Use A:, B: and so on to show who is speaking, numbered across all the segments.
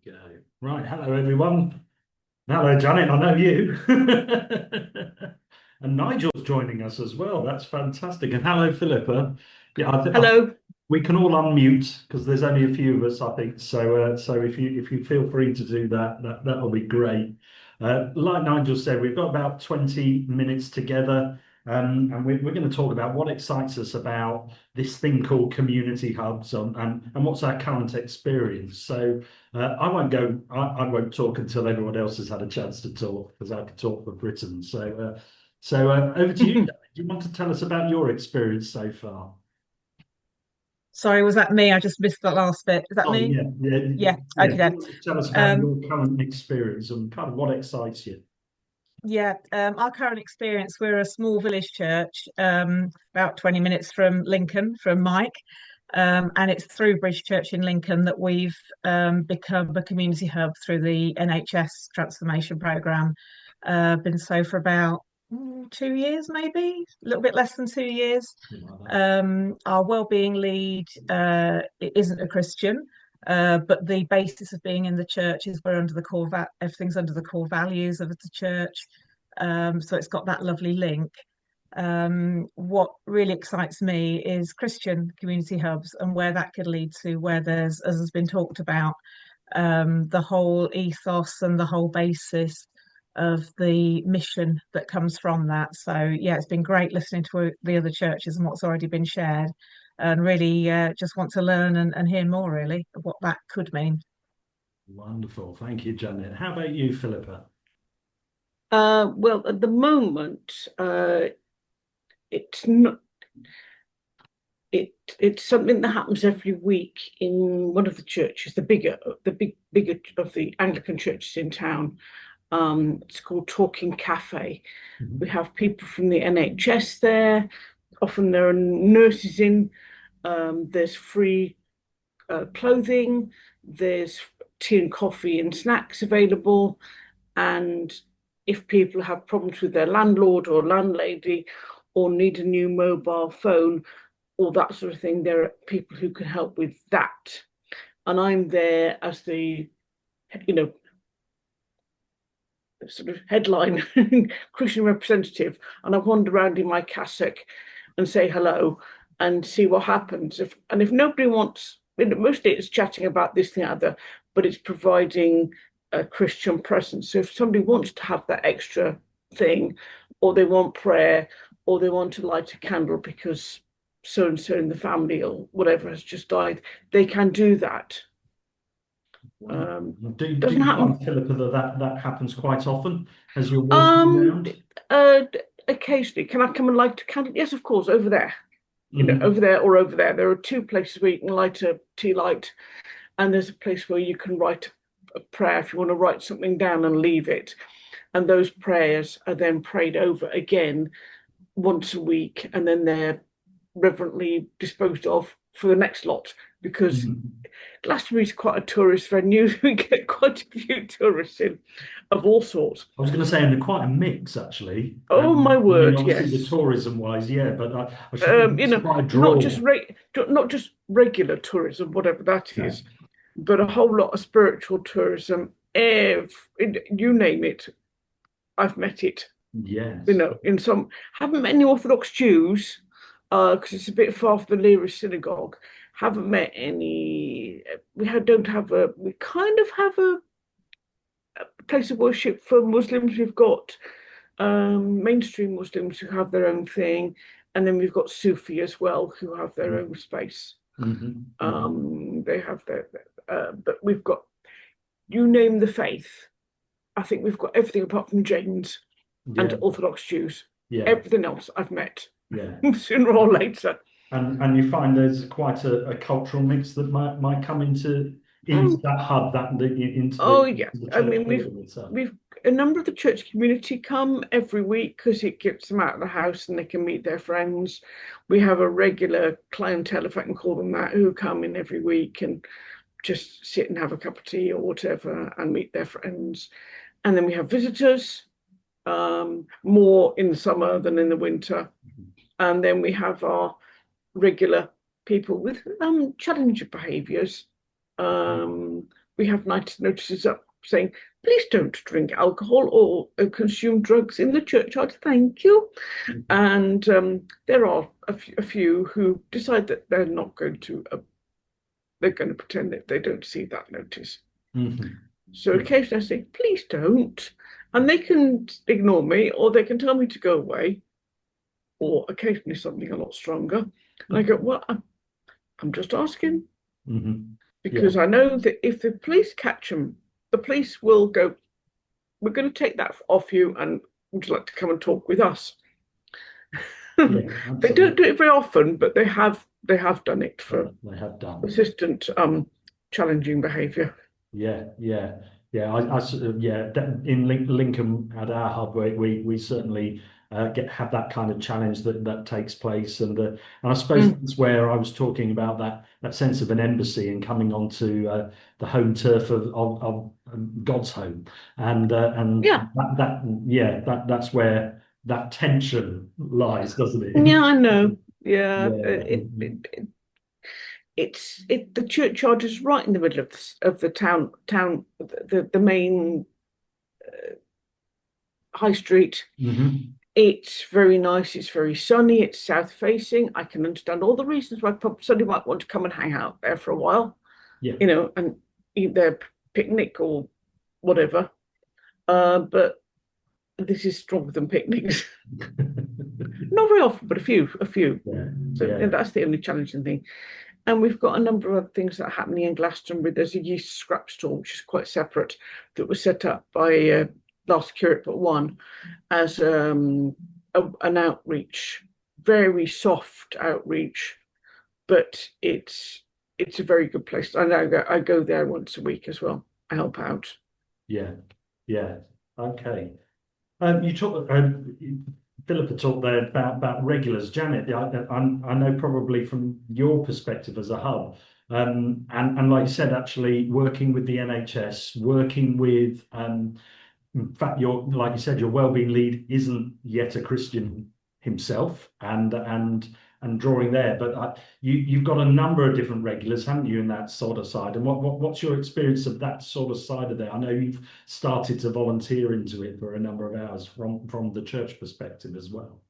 A: Go. Right, hello everyone. Hello, Janet. I know you. And Nigel's joining us as well. That's fantastic. And hello, Philippa. Yeah, I think
B: Hello.
A: we can all unmute because there's only a few of us, I think. So if you feel free to do that, that'll be great. Like Nigel said, we've got about 20 minutes together, and we're going to talk about what excites us about this thing called community hubs and what's our current experience. So. I won't talk until everyone else has had a chance to talk because I could talk for Britain. So over to you, Danny. Do you want to tell us about your experience so far?
B: Sorry, was that me? I just missed the last bit. Is that
A: Oh,
B: me?
A: yeah, yeah,
B: Yeah,
A: yeah.
B: okay
A: Do you
B: then.
A: want to tell us about
B: Um,
A: your current experience and kind of what excites you?
B: yeah, our current experience, we're a small village church, about 20 minutes from Lincoln, from Mike. And it's through Bridge Church in Lincoln that we've become a community hub through the NHS transformation programme. Been so for about 2 years, maybe a little bit less than 2 years.
A: Something like that.
B: Our wellbeing lead isn't a Christian, but the basis of being in the church is we're under the everything's under the core values of the church. So it's got that lovely link. What really excites me is Christian community hubs and where that could lead to, where there's, as has been talked about, the whole ethos and the whole basis of the mission that comes from that. So, yeah, it's been great listening to the other churches and what's already been shared, and really just want to learn and hear more, really, of what that could mean.
A: Wonderful. Thank you, Janet. How about you, Philippa?
C: Well, at the moment, it's not. It's something that happens every week in one of the churches, the bigger of the Anglican churches in town. It's called Talking Cafe. We
A: Mhm.
C: have people from the NHS there. Often there are nurses in. There's free clothing. There's tea and coffee and snacks available. And if people have problems with their landlord or landlady or need a new mobile phone or that sort of thing, there are people who can help with that. And I'm there as the, you know, sort of headline Christian representative, and I wander around in my cassock and say hello and see what happens. If nobody wants, mostly it's chatting about this thing other, but it's providing a Christian presence. So if somebody wants to have that extra thing, or they want prayer, or they want to light a candle because so and so in the family or whatever has just died, they can do that.
A: Wonderful.
C: Um,
A: Do
C: doesn't
A: you
C: happen.
A: find, Philippa, that happens quite often as you're walking
C: Um,
A: around?
C: uh, Occasionally, can I come and light a candle? Yes, of course, over there.
A: Mhm.
C: Over there or over there. There are two places where you can light a tea light, and there's a place where you can write a prayer if you want to write something down and leave it. And those prayers are then prayed over again once a week, and then they're reverently disposed of for the next lot because
A: Mhm.
C: Glastonbury is quite a tourist venue. We get quite a few tourists in of all sorts.
A: I was going to say, and they're quite a mix, actually.
C: Oh my
A: I mean,
C: word,
A: obviously, the
C: yes.
A: tourism wise, yeah, but I should think
C: You
A: it's
C: know,
A: quite a
C: not just
A: draw.
C: not just regular tourism, whatever that
A: No.
C: is, but a whole lot of spiritual tourism. You name it, I've met it.
A: Yes.
C: In some, haven't met any Orthodox Jews, because it's a bit far from the nearest synagogue. Haven't met any. Don't have a. We kind of have a place of worship for Muslims. We've got mainstream Muslims who have their own thing, and then we've got Sufi as well who have their own space.
A: Hmm. Hmm.
C: They have but we've got, you name the faith. I think we've got everything apart from Jains and
A: Yeah,
C: Orthodox Jews.
A: yeah,
C: Everything else I've met
A: yeah.
C: sooner or later.
A: And you find there's quite a cultural mix that might come into
C: Um,
A: that hub,
C: oh
A: into
C: yeah,
A: the
C: I
A: church
C: mean
A: building itself.
C: we've a number of the church community come every week because it gets them out of the house and they can meet their friends. We have a regular clientele, if I can call them that, who come in every week and just sit and have a cup of tea or whatever and meet their friends. And then we have visitors, more in the summer than in the winter. And then we have our regular people with challenging behaviours, um, we have notices up saying, please don't drink alcohol or consume drugs in the churchyard. Thank you. And there are a few who decide that they're not going to, they're going to pretend that they don't see that notice. So occasionally I say, please don't. And they can ignore me, or they can tell me to go away, or occasionally something a lot stronger. And I go, well, I'm just asking. Because I know that if the police catch them, the police will go, we're going to take that off you, and would you like to come and talk with us? They don't do it very often, but they have done it for persistent challenging behaviour.
A: In Lincoln at our hub, we certainly have that kind of challenge that takes place, and I suppose that's where I was talking about that sense of an embassy and coming onto the home turf of God's home, and that's where that tension lies, doesn't it?
C: Yeah, I know. Yeah, the churchyard is right in the middle of the town, the main high street. It's very nice. It's very sunny. It's south facing. I can understand all the reasons why somebody might want to come and hang out there for a while, and eat their picnic or whatever. But this is stronger than picnics. Not very often, but a few. That's the only challenging thing. And we've got a number of other things that are happening in Glastonbury. There's a yeast scrap store, which is quite separate, that was set up by last curate but one as an outreach, very soft outreach, but it's a very good place. I go there once a week as well. I help out.
A: Okay. You talk. Philippa talked there about regulars. Janet, I know probably from your perspective as a hub, and like you said, actually working with the NHS, working with, in fact, like you said, your wellbeing lead isn't yet a Christian himself, and drawing there, but you've got a number of different regulars, haven't you, in that sort of side? And what's your experience of that sort of side of there? I know you've started to volunteer into it for a number of hours from the church perspective as well.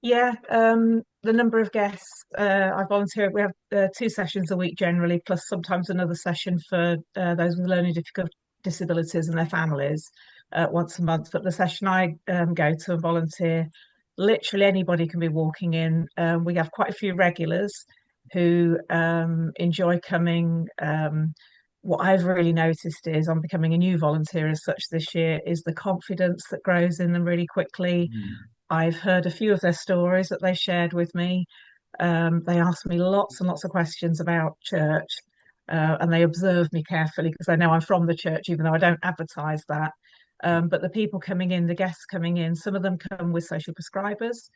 B: Yeah, the number of guests I volunteer. We have 2 sessions a week generally, plus sometimes another session for those with learning disabilities and their families once a month. But the session I go to and volunteer, literally anybody can be walking in. We have quite a few regulars who enjoy coming. What I've really noticed is, on becoming a new volunteer as such this year, is the confidence that grows in them really quickly. I've heard a few of their stories that they shared with me. They asked me lots and lots of questions about church, and they observe me carefully because they know I'm from the church, even though I don't advertise that. But the people coming in, the guests coming in, some of them come with social prescribers.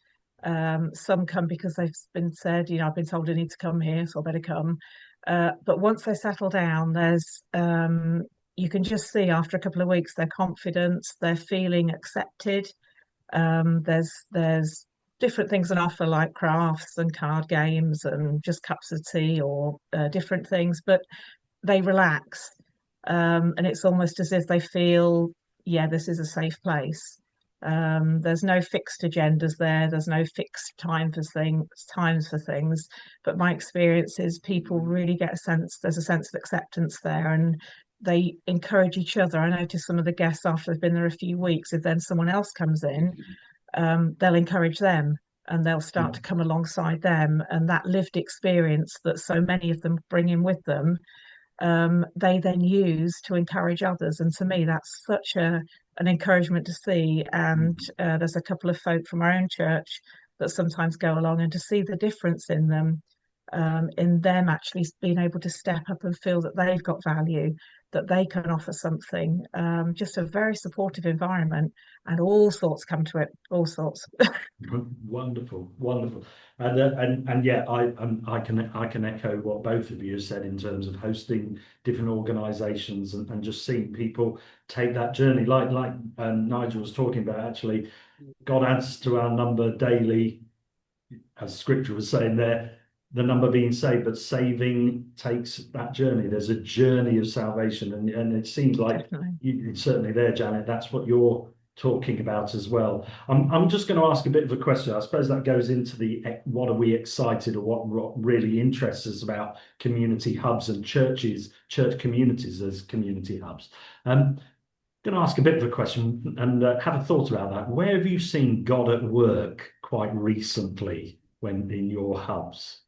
B: Some come because they've been said, I've been told I need to come here, so I better come. But once they settle down, you can just see after a couple of weeks their confidence, they're feeling accepted. There's different things on offer, like crafts and card games and just cups of tea or different things, but they relax, and it's almost as if they feel, this is a safe place. There's no fixed agendas there. There's no fixed times for things. But my experience is people really get there's a sense of acceptance there, and they encourage each other. I notice some of the guests, after they've been there a few weeks, if then someone else comes in, they'll encourage them and they'll start to come alongside them. And that lived experience that so many of them bring in with them, they then use to encourage others. And to me, that's such an encouragement to see. And there's a couple of folk from our own church that sometimes go along, and to see the difference in them actually being able to step up and feel that they've got value, that they can offer something. Just a very supportive environment, and all sorts come to it, all sorts.
A: Wonderful. And yeah, I can echo what both of you have said in terms of hosting different organisations and just seeing people take that journey, like Nigel was talking about. Actually, God adds to our number daily, as Scripture was saying there. the number being saved, but saving takes that journey. There's a journey of salvation, and it seems like certainly there, Janet, that's what you're talking about as well. I'm just going to ask a bit of a question. I suppose that goes into the what are we excited, or what really interests us about community hubs and churches, church communities as community hubs. Going to ask a bit of a question and have a thought about that. Where have you seen God at work quite recently when in your hubs?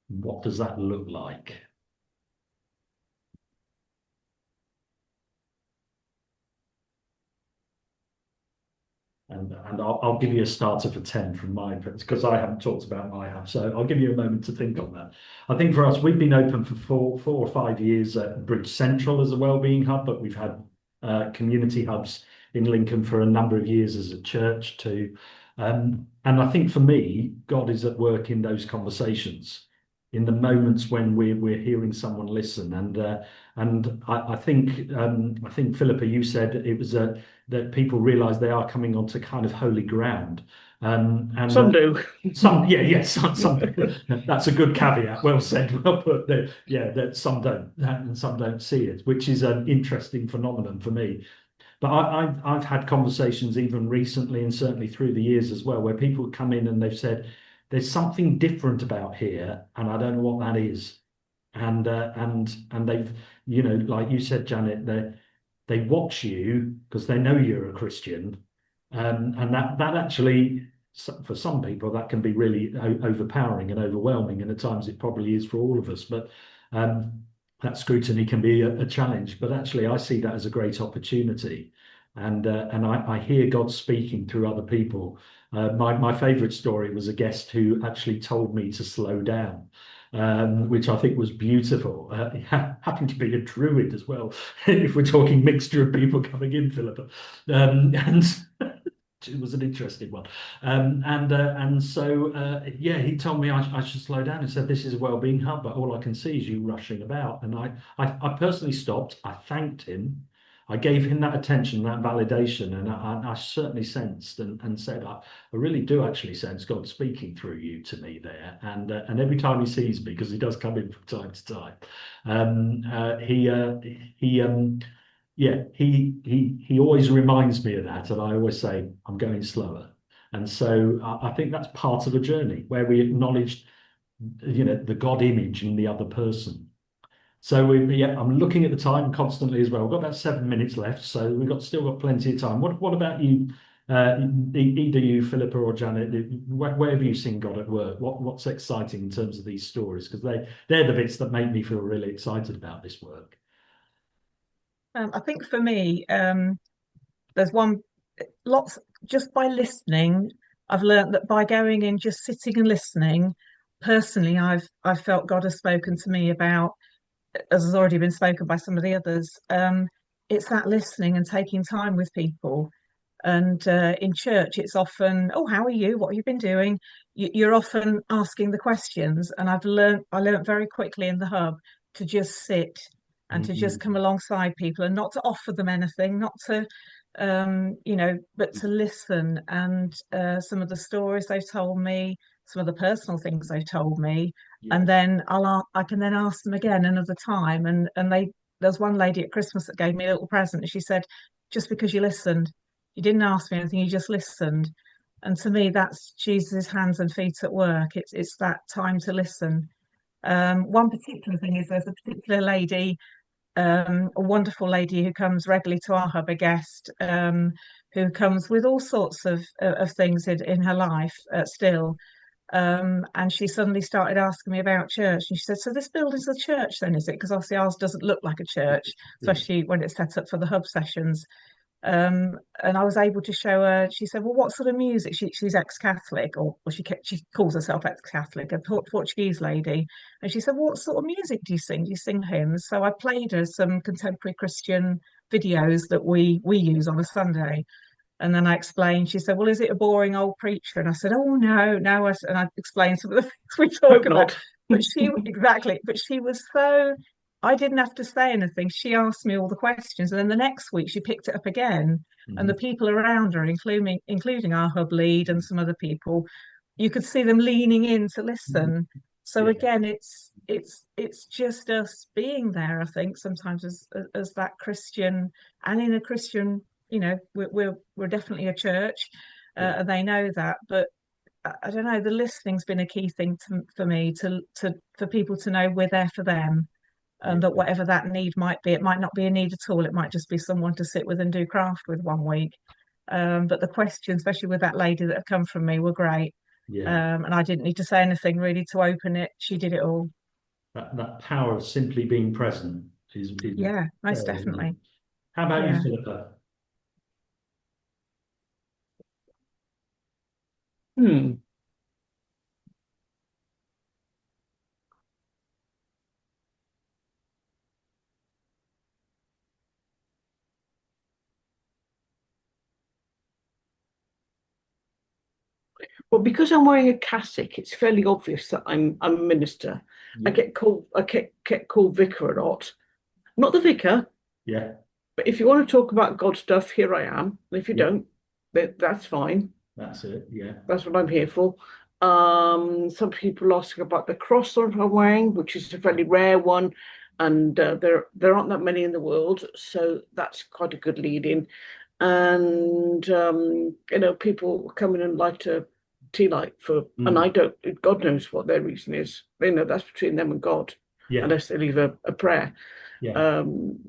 A: What does that look like? And I'll give you a starter for 10 from mine, because I haven't talked about my hub. So I'll give you a moment to think on that. I think for us, we've been open for four or 5 years at Bridge Central as a wellbeing hub, but we've had community hubs in Lincoln for a number of years as a church too. And I think for me, God is at work in those conversations, in the moments when we're hearing someone listen. And I think Philippa, you said it was that people realise they are coming onto kind of holy ground. And
C: some do.
A: Some, some do. That's a good caveat. Well said. Well put. That some don't, and some don't see it, which is an interesting phenomenon for me. But I've had conversations even recently, and certainly through the years as well, where people come in and they've said, "There's something different about here, and I don't know what that is." And they've, like you said, Janet, they watch you because they know you're a Christian, and that actually, for some people, that can be really overpowering and overwhelming, and at times it probably is for all of us. But that scrutiny can be a challenge. But actually, I see that as a great opportunity, and I hear God speaking through other people. My favourite story was a guest who actually told me to slow down. Which I think was beautiful. He happened to be a druid as well, if we're talking mixture of people coming in, Philippa. And it was an interesting one. So he told me I should slow down. He said, "This is a wellbeing hub, but all I can see is you rushing about." And I personally stopped. I thanked him. I gave him that attention, that validation, and I certainly sensed and said, I really do actually sense God speaking through you to me there. And every time he sees me, because he does come in from time to time, he always reminds me of that, and I always say I'm going slower. And so I think that's part of a journey where we acknowledge, the God image in the other person. So I'm looking at the time constantly as well. We've got about 7 minutes left, so we've still got plenty of time. What about you, either you, Philippa or Janet? Where have you seen God at work? What's exciting in terms of these stories? Because they're the bits that make me feel really excited about this work.
B: I think for me, there's lots just by listening. I've learned that by going in, just sitting and listening, personally, I've felt God has spoken to me about, as has already been spoken by some of the others, it's that listening and taking time with people. And in church, it's often, "Oh, how are you? What have you been doing?" You're often asking the questions. And I learned very quickly in the hub to just sit and to just come alongside people and not to offer them anything, not to, but to listen. And some of the stories they've told me, some of the personal things they've told me, and then I can then ask them again another time. And there's one lady at Christmas that gave me a little present, and she said, "Just because you listened, you didn't ask me anything, you just listened." And to me, that's Jesus' hands and feet at work. It's that time to listen. One particular thing is there's a particular lady, a wonderful lady who comes regularly to our hub, a guest, who comes with all sorts of things in her life still. And she suddenly started asking me about church. And she said, "So this building's a church then, is it? Because obviously ours doesn't look like a church, especially when it's set up for the hub sessions." And I was able to show her. She said, "Well, what sort of music?" She's ex-Catholic, or she calls herself ex-Catholic, a Portuguese lady. And she said, "What sort of music do you sing? Do you sing hymns?" So I played her some contemporary Christian videos that we use on a Sunday. And then I explained. She said, "Well, is it a boring old preacher?" And I said, "Oh, no, no." And I explained some of the things we talk about. But she was so, I didn't have to say anything. She asked me all the questions. And then the next week she picked it up again. And the people around her, including our hub lead and some other people, you could see them leaning in to listen. So
A: Yeah,
B: again, it's just us being there, I think, sometimes as that Christian, and in a Christian, we're definitely a church,
A: yeah,
B: and they know that. But I don't know, the listening's been a key thing for me to for people to know we're there for them,
A: yeah.
B: and that whatever that need might be, it might not be a need at all. It might just be someone to sit with and do craft with one week. But the questions, especially with that lady that had come from me, were great.
A: Yeah.
B: And I didn't need to say anything really to open it. She did it all.
A: That power of simply being present is
B: Yeah, most
A: there, isn't it?
B: definitely.
A: How about you,
B: Yeah.
A: Philippa?
C: Hmm. Well, because I'm wearing a cassock, it's fairly obvious that I'm a minister. I
A: Yeah,
C: get called vicar a lot. Not the vicar,
A: yeah,
C: but if you want to talk about God stuff, here I am. And if you
A: yeah.
C: don't, that's fine.
A: That's it. Yeah,
C: That's what I'm here for. Some people ask about the cross that I'm wearing, which is a fairly rare one, and there aren't that many in the world, so that's quite a good lead in. And people come in and light a tea light for, and I
A: mm,
C: don't. God knows what their reason is. They know that's between them and God,
A: yeah,
C: unless they leave a prayer.
A: yeah.
C: Um,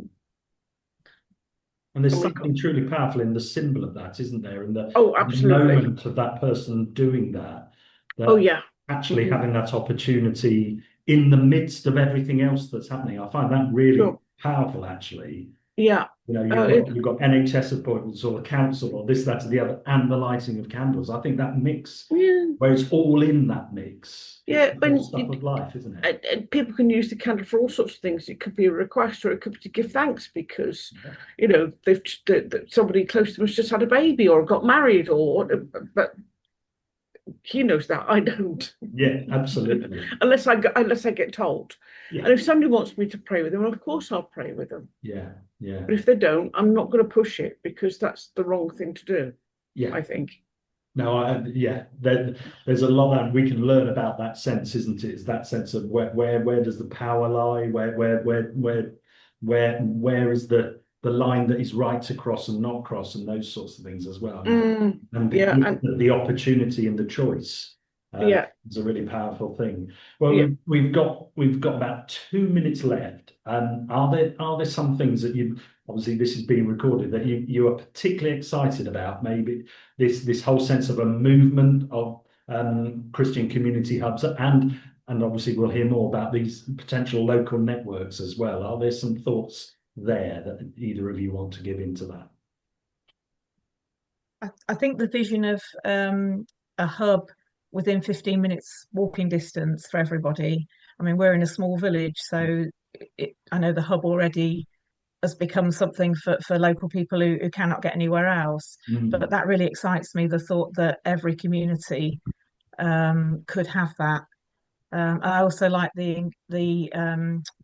A: And there's
C: and we got,
A: something truly powerful in the symbol of that, isn't there? And
C: oh,
A: the
C: absolutely.
A: moment of that person doing that,
C: Oh
A: that
C: yeah.
A: actually
C: Hmm.
A: having that opportunity in the midst of everything else that's happening. I find that really
C: Sure.
A: powerful, actually.
C: Yeah.
A: You know,
C: Uh, it,
A: you've got NHS appointments or the council or this, that, and the other, and the lighting of candles. I think that mix,
C: yeah.
A: where it's all in that mix, it's
C: Yeah,
A: the whole
C: when
A: stuff of life, isn't it?
C: and people can use the candle for all sorts of things. It could be a request, or it could be to give thanks because,
A: Yeah,
C: somebody close to them has just had a baby or got married, but he knows that I don't,
A: yeah, absolutely.
C: unless I get told.
A: Yeah,
C: And if somebody wants me to pray with them, well, of course I'll pray with them.
A: yeah, yeah,
C: But if they don't, I'm not going to push it because that's the wrong thing to do,
A: yeah.
C: I think.
A: No, yeah, there's a lot that we can learn about that sense, isn't it? It's that sense of where does the power lie? Where is the line that is right to cross and not cross, and those sorts of things as well. And
C: Yeah, and
A: the opportunity and the choice
C: yeah,
A: is a really powerful thing. Well,
C: yeah.
A: we've got about 2 minutes left. Are there some things that you obviously this is being recorded that you are particularly excited about? Maybe this whole sense of a movement of Christian community hubs, and obviously we'll hear more about these potential local networks as well. Are there some thoughts there that either of you want to give into that?
B: I think the vision of a hub within 15 minutes walking distance for everybody. I mean, we're in a small village, so I know the hub already has become something for local people who cannot get anywhere else. But
A: Mm.
B: that really excites me, the thought that every community could have that. I also like the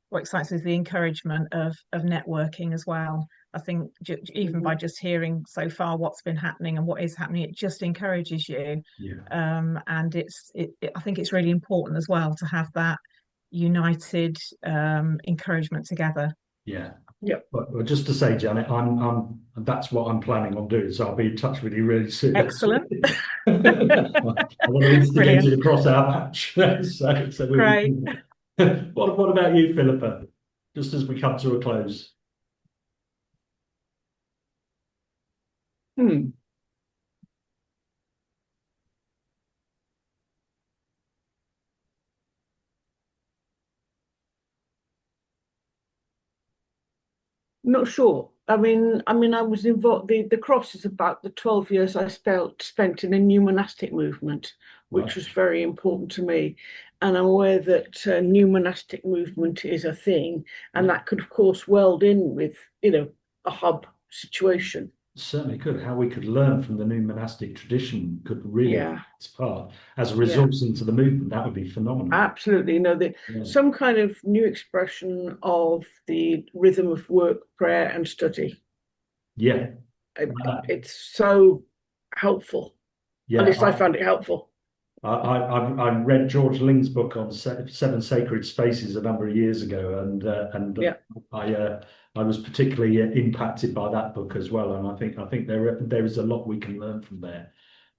B: what excites me is the encouragement of networking as well. I think even by
C: Mhm.
B: just hearing so far what's been happening and what is happening, it just encourages you.
A: Yeah,
B: And I think it's really important as well to have that united encouragement together.
A: yeah.
C: Yeah.
A: But just to say, Janet, that's what I'm planning on doing. So I'll be in touch with you really soon. Actually,
B: Excellent.
A: I want to instigate
B: Brilliant.
A: it across our patch. So
B: Great.
A: what about you, Philippa? Just as we come to a close.
C: Hmm. Not sure. I was involved. The cross is about the 12 years I spent in a new monastic movement, which
A: Right.
C: was very important to me. And I'm aware that new monastic movement is a thing, and
A: Yeah.
C: that could, of course, weld in with, a hub situation.
A: Certainly could. How we could learn from the new monastic tradition could really be
C: Yeah,
A: its part as a
C: yeah,
A: resource into the movement. That would be phenomenal.
C: absolutely.
A: Yeah.
C: Some kind of new expression of the rhythm of work, prayer, and study.
A: Yeah.
C: It-
A: Uh,
C: it's so helpful. At
A: yeah.
C: least I found it helpful.
A: I read George Ling's book on seven sacred spaces a number of years ago, and
C: Yeah,
A: I was particularly impacted by that book as well. And I think there is a lot we can learn from there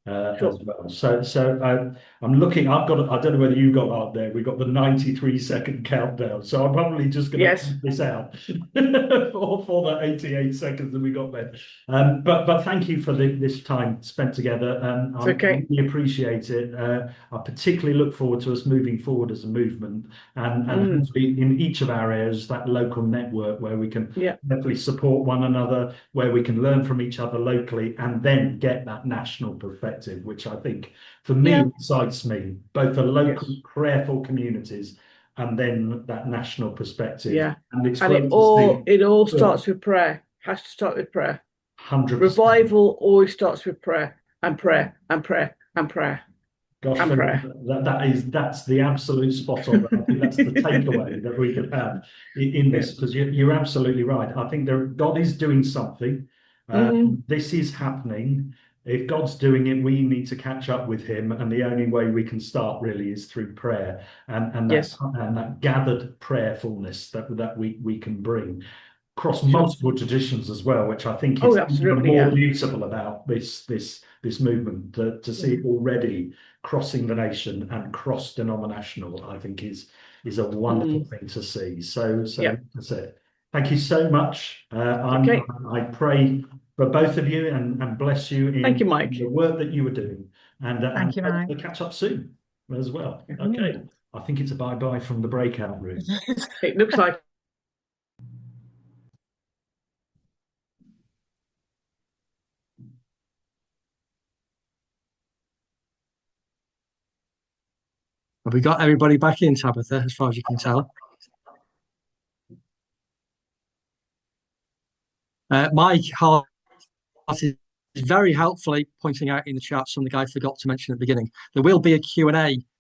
A: as
C: sure.
A: well. I'm looking. I've got. I don't know whether you got out there. We got the 93-second countdown. So I'm probably just going to
C: Yes.
A: cut this out for the 88 seconds that we got there. But thank you for this time spent together.
C: It's
A: I
C: okay.
A: really appreciate it. I particularly look forward to us moving forward as a movement, and
C: Mm,
A: hopefully in each of our areas that local network where we can
C: yeah,
A: definitely support one another, where we can learn from each other locally, and then get that national perspective, which I think for me
C: yeah,
A: excites me, both the local
C: yes,
A: prayerful communities and then that national perspective.
C: yeah.
A: And it's
C: And
A: great to see
C: it all starts with prayer. Has to start with prayer.
A: 100%.
C: Revival always starts with prayer and prayer and prayer and prayer
A: Gosh,
C: and
A: Philip,
C: prayer.
A: that's the absolute spot on. I think that's the takeaway that we could have in
C: Yeah.
A: this, because you're absolutely right. I think God is doing something.
C: Mm,
A: This is happening. If God's doing it, we need to catch up with Him, and the only way we can start really is through prayer
C: yes,
A: and that gathered prayerfulness that we can bring across
C: sure.
A: multiple traditions as well, which I think
C: Oh,
A: is even
C: absolutely,
A: more
C: yeah.
A: beautiful about this movement. To see
C: Yeah.
A: it already crossing the nation and cross denominational, I think is a wonderful
C: Mm,
A: thing to see.
C: yeah.
A: That's it. Thank you so much.
C: Okay.
A: I pray for both of you and bless you
C: Thank you,
A: in the
C: Mike.
A: work that you are doing, and
B: Thank you, Mike.
A: hopefully catch up soon as well.
C: Mm.
A: Okay, I think it's a bye bye from the breakout room.
C: It looks like
D: Have we got everybody back in, Tabitha, as far as you can tell? Mike Hart is very helpfully pointing out in the chat something I forgot to mention at the beginning. There will be a Q&A